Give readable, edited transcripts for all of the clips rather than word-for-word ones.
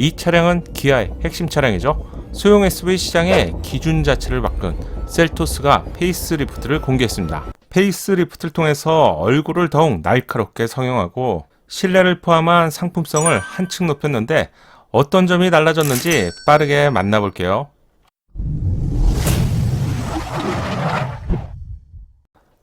이 차량은 기아의 핵심 차량이죠. 소형 SUV 시장의 기준 자체를 바꾼 셀토스가 페이스리프트를 공개했습니다. 페이스리프트를 통해서 얼굴을 더욱 날카롭게 성형하고 실내를 포함한 상품성을 한층 높였는데 어떤 점이 달라졌는지 빠르게 만나볼게요.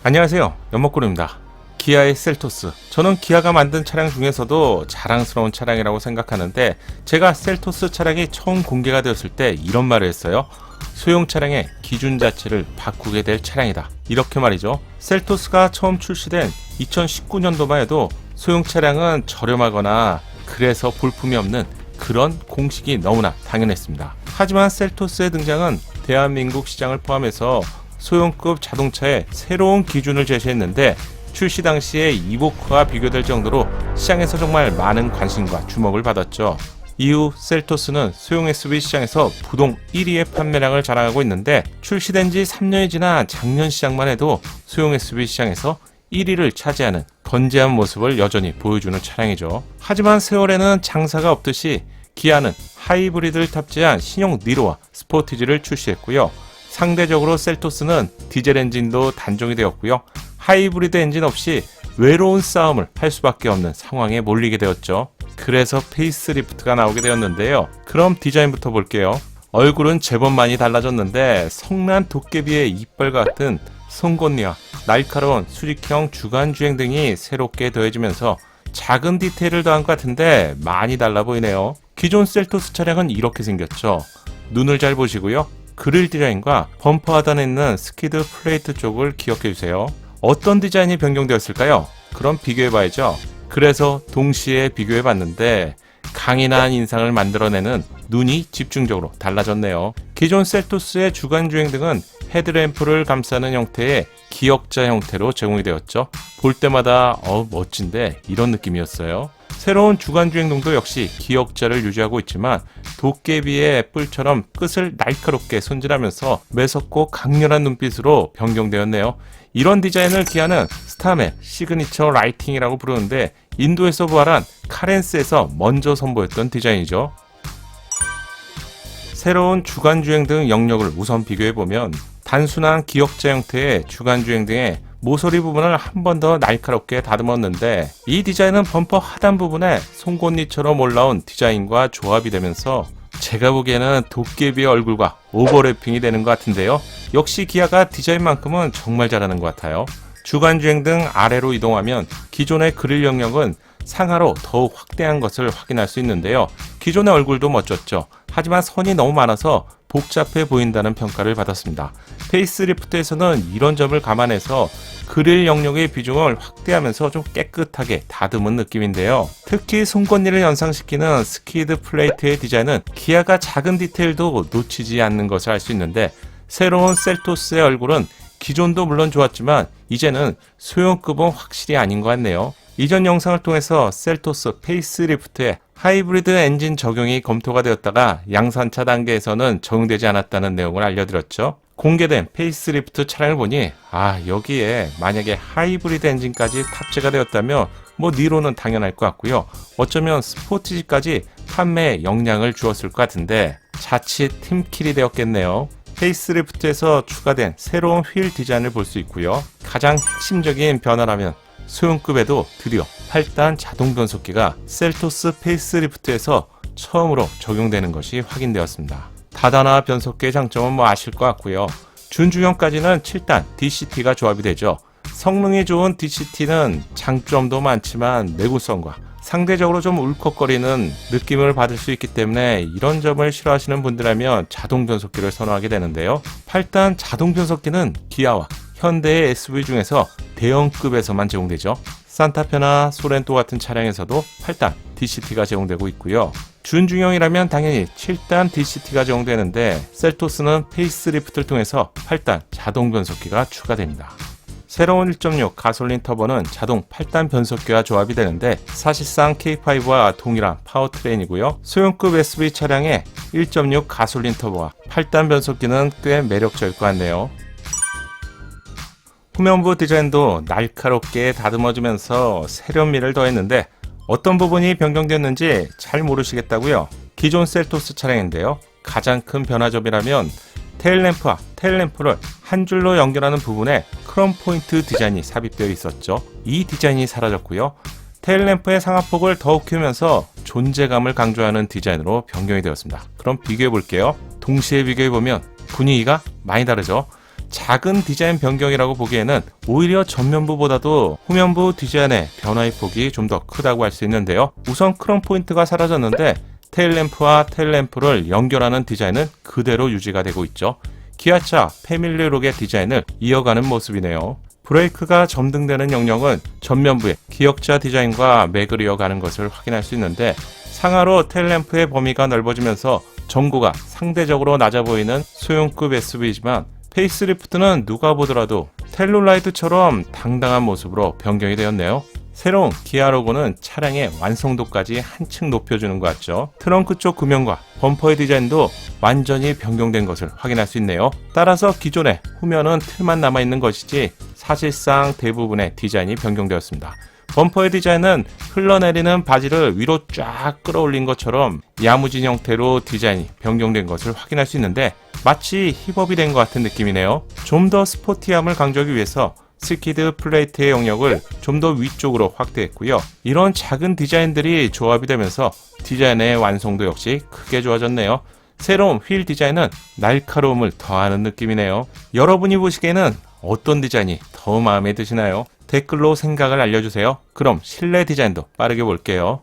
안녕하세요, 연목구루입니다. 기아의 셀토스. 저는 기아가 만든 차량 중에서도 자랑스러운 차량이라고 생각하는데, 제가 셀토스 차량이 처음 공개가 되었을 때 이런 말을 했어요. 소형 차량의 기준 자체를 바꾸게 될 차량이다, 이렇게 말이죠. 셀토스가 처음 출시된 2019년도만 해도 소형 차량은 저렴하거나 그래서 볼품이 없는 그런 공식이 너무나 당연했습니다. 하지만 셀토스의 등장은 대한민국 시장을 포함해서 소형급 자동차의 새로운 기준을 제시했는데, 출시 당시에 이보크와 비교될 정도로 시장에서 정말 많은 관심과 주목을 받았죠. 이후 셀토스는 소형 SUV 시장에서 부동 1위의 판매량을 자랑하고 있는데, 출시된 지 3년이 지난 작년 시장만 해도 소형 SUV 시장에서 1위를 차지하는 건재한 모습을 여전히 보여주는 차량이죠. 하지만 세월에는 장사가 없듯이 기아는 하이브리드를 탑재한 신형 니로와 스포티지를 출시했고요. 상대적으로 셀토스는 디젤 엔진도 단종이 되었고요. 하이브리드 엔진 없이 외로운 싸움을 할 수밖에 없는 상황에 몰리게 되었죠. 그래서 페이스리프트가 나오게 되었는데요. 그럼 디자인부터 볼게요. 얼굴은 제법 많이 달라졌는데, 성난 도깨비의 이빨 같은 송곳니와 날카로운 수직형 주간주행 등이 새롭게 더해지면서 작은 디테일을 더한 것 같은데 많이 달라 보이네요. 기존 셀토스 차량은 이렇게 생겼죠. 눈을 잘 보시고요. 그릴 디자인과 범퍼 하단에 있는 스키드 플레이트 쪽을 기억해주세요. 어떤 디자인이 변경되었을까요? 그럼 비교해봐야죠. 그래서 동시에 비교해봤는데 강인한 인상을 만들어내는 눈이 집중적으로 달라졌네요. 기존 셀토스의 주간주행 등은 헤드램프를 감싸는 형태의 기역자 형태로 제공이 되었죠. 볼 때마다 멋진데, 이런 느낌이었어요. 새로운 주간주행등도 역시 기역자를 유지하고 있지만 도깨비의 뿔처럼 끝을 날카롭게 손질하면서 매섭고 강렬한 눈빛으로 변경되었네요. 이런 디자인을 기아는 스타맵 시그니처 라이팅이라고 부르는데, 인도에서 부활한 카렌스에서 먼저 선보였던 디자인이죠. 새로운 주간주행 등 영역을 우선 비교해보면, 단순한 기역자 형태의 주간주행 등의 모서리 부분을 한 번 더 날카롭게 다듬었는데, 이 디자인은 범퍼 하단 부분에 송곳니처럼 올라온 디자인과 조합이 되면서 제가 보기에는 도깨비의 얼굴과 오버래핑이 되는 것 같은데요. 역시 기아가 디자인만큼은 정말 잘하는 것 같아요. 주간주행 등 아래로 이동하면 기존의 그릴 영역은 상하로 더욱 확대한 것을 확인할 수 있는데요. 기존의 얼굴도 멋졌죠. 하지만 선이 너무 많아서 복잡해 보인다는 평가를 받았습니다. 페이스리프트에서는 이런 점을 감안해서 그릴 영역의 비중을 확대하면서 좀 깨끗하게 다듬은 느낌인데요. 특히 송곳니를 연상시키는 스키드 플레이트의 디자인은 기아가 작은 디테일도 놓치지 않는 것을 알 수 있는데, 새로운 셀토스의 얼굴은 기존도 물론 좋았지만 이제는 소형급은 확실히 아닌 것 같네요. 이전 영상을 통해서 셀토스 페이스리프트의 하이브리드 엔진 적용이 검토가 되었다가 양산차 단계에서는 적용되지 않았다는 내용을 알려드렸죠. 공개된 페이스리프트 차량을 보니 여기에 만약에 하이브리드 엔진까지 탑재가 되었다면 니로는 당연할 것 같고요. 어쩌면 스포티지까지 판매에 영향을 주었을 것 같은데 자칫 팀킬이 되었겠네요. 페이스리프트에서 추가된 새로운 휠 디자인을 볼 수 있고요. 가장 핵심적인 변화라면 소형급에도 드디어 8단 자동 변속기가 셀토스 페이스리프트에서 처음으로 적용되는 것이 확인되었습니다. 다단화 변속기의 장점은 아실 것 같고요. 준중형까지는 7단 DCT가 조합이 되죠. 성능이 좋은 DCT는 장점도 많지만 내구성과 상대적으로 좀 울컥거리는 느낌을 받을 수 있기 때문에 이런 점을 싫어하시는 분들이라면 자동 변속기를 선호하게 되는데요. 8단 자동 변속기는 기아와 현대의 SUV 중에서 대형급에서만 제공되죠. 산타페나 소렌토 같은 차량에서도 8단 DCT가 제공되고 있고요. 준중형이라면 당연히 7단 DCT가 제공되는데, 셀토스는 페이스리프트를 통해서 8단 자동 변속기가 추가됩니다. 새로운 1.6 가솔린 터보는 자동 8단 변속기와 조합이 되는데, 사실상 K5와 동일한 파워트레인이고요. 소형급 SUV 차량에 1.6 가솔린 터보와 8단 변속기는 꽤 매력적일 것 같네요. 후면부 디자인도 날카롭게 다듬어주면서 세련미를 더했는데, 어떤 부분이 변경됐는지 잘 모르시겠다고요? 기존 셀토스 차량인데요. 가장 큰 변화점이라면 테일램프와 테일램프를 한 줄로 연결하는 부분에 크롬 포인트 디자인이 삽입되어 있었죠. 이 디자인이 사라졌고요. 테일램프의 상하폭을 더욱 키우면서 존재감을 강조하는 디자인으로 변경이 되었습니다. 그럼 비교해 볼게요. 동시에 비교해 보면 분위기가 많이 다르죠. 작은 디자인 변경이라고 보기에는 오히려 전면부보다도 후면부 디자인의 변화의 폭이 좀 더 크다고 할 수 있는데요. 우선 크롬 포인트가 사라졌는데 테일램프와 테일램프를 연결하는 디자인은 그대로 유지가 되고 있죠. 기아차 패밀리룩의 디자인을 이어가는 모습이네요. 브레이크가 점등되는 영역은 전면부의 기역자 디자인과 맥을 이어가는 것을 확인할 수 있는데 상하로 테일램프의 범위가 넓어지면서 전고가 상대적으로 낮아 보이는 소형급 SUV이지만 페이스리프트는 누가 보더라도 텔룰라이드처럼 당당한 모습으로 변경이 되었네요. 새로운 기아 로고는 차량의 완성도까지 한층 높여주는 것 같죠. 트렁크 쪽 구명과 범퍼의 디자인도 완전히 변경된 것을 확인할 수 있네요. 따라서 기존의 후면은 틀만 남아있는 것이지 사실상 대부분의 디자인이 변경되었습니다. 범퍼의 디자인은 흘러내리는 바지를 위로 쫙 끌어올린 것처럼 야무진 형태로 디자인이 변경된 것을 확인할 수 있는데 마치 힙업이 된 것 같은 느낌이네요. 좀 더 스포티함을 강조하기 위해서 스키드 플레이트의 영역을 좀 더 위쪽으로 확대했고요. 이런 작은 디자인들이 조합이 되면서 디자인의 완성도 역시 크게 좋아졌네요. 새로운 휠 디자인은 날카로움을 더하는 느낌이네요. 여러분이 보시기에는 어떤 디자인이 더 마음에 드시나요? 댓글로 생각을 알려주세요. 그럼 실내 디자인도 빠르게 볼게요.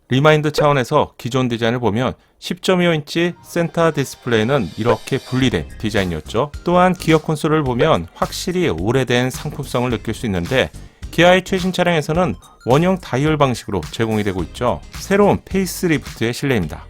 리마인드 차원에서 기존 디자인을 보면 10.25인치 센터 디스플레이는 이렇게 분리된 디자인이었죠. 또한 기어 콘솔을 보면 확실히 오래된 상품성을 느낄 수 있는데 기아의 최신 차량에서는 원형 다이얼 방식으로 제공이 되고 있죠. 새로운 페이스리프트의 실내입니다.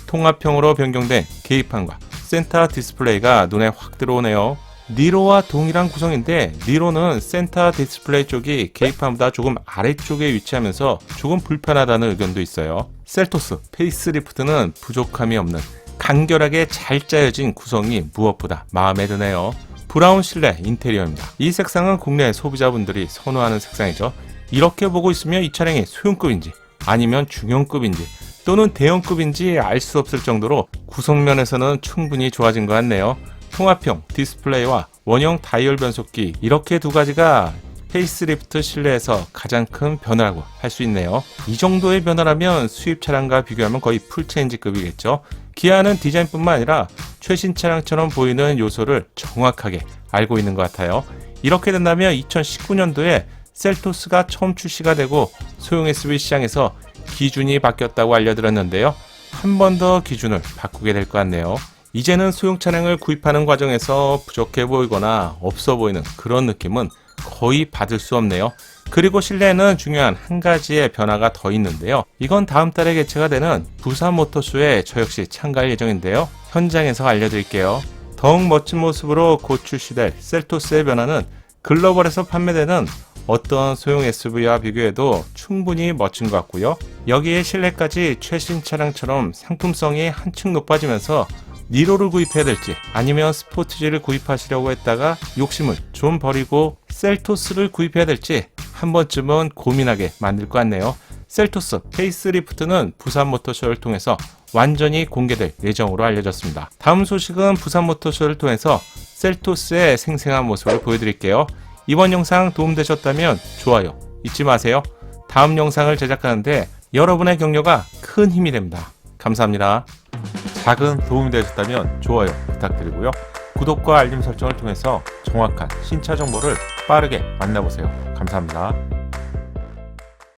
통합형으로 변경된 계기판과 센터 디스플레이가 눈에 확 들어오네요. 니로와 동일한 구성인데 니로는 센터 디스플레이 쪽이 계기판보다 조금 아래쪽에 위치하면서 조금 불편하다는 의견도 있어요. 셀토스 페이스리프트는 부족함이 없는 간결하게 잘 짜여진 구성이 무엇보다 마음에 드네요. 브라운 실내 인테리어입니다. 이 색상은 국내 소비자분들이 선호하는 색상이죠. 이렇게 보고 있으면 이 차량이 소형급인지 아니면 중형급인지 또는 대형급인지 알 수 없을 정도로 구성면에서는 충분히 좋아진 것 같네요. 통합형 디스플레이와 원형 다이얼 변속기 이렇게 두 가지가 페이스리프트 실내에서 가장 큰 변화라고 할 수 있네요. 이 정도의 변화라면 수입 차량과 비교하면 거의 풀체인지급이겠죠. 기아는 디자인뿐만 아니라 최신 차량처럼 보이는 요소를 정확하게 알고 있는 것 같아요. 이렇게 된다면 2019년도에 셀토스가 처음 출시가 되고 소형 SUV 시장에서 기준이 바뀌었다고 알려드렸는데요. 한 번 더 기준을 바꾸게 될 것 같네요. 이제는 소형 차량을 구입하는 과정에서 부족해 보이거나 없어 보이는 그런 느낌은 거의 받을 수 없네요. 그리고 실내에는 중요한 한 가지의 변화가 더 있는데요. 이건 다음 달에 개최가 되는 부산 모터쇼에 저 역시 참가할 예정인데요. 현장에서 알려드릴게요. 더욱 멋진 모습으로 곧 출시될 셀토스의 변화는 글로벌에서 판매되는 어떤 소형 SUV와 비교해도 충분히 멋진 것 같고요. 여기에 실내까지 최신 차량처럼 상품성이 한층 높아지면서 니로를 구입해야 될지 아니면 스포츠지를 구입하시려고 했다가 욕심을 좀 버리고 셀토스를 구입해야 될지 한 번쯤은 고민하게 만들 것 같네요. 셀토스 페이스리프트는 부산 모터쇼를 통해서 완전히 공개될 예정으로 알려졌습니다. 다음 소식은 부산 모터쇼를 통해서 셀토스의 생생한 모습을 보여드릴게요. 이번 영상 도움되셨다면 좋아요 잊지 마세요. 다음 영상을 제작하는데 여러분의 격려가 큰 힘이 됩니다. 감사합니다. 작은 도움이 되셨다면 좋아요 부탁드리고요. 구독과 알림 설정을 통해서 정확한 신차 정보를 빠르게 만나보세요. 감사합니다.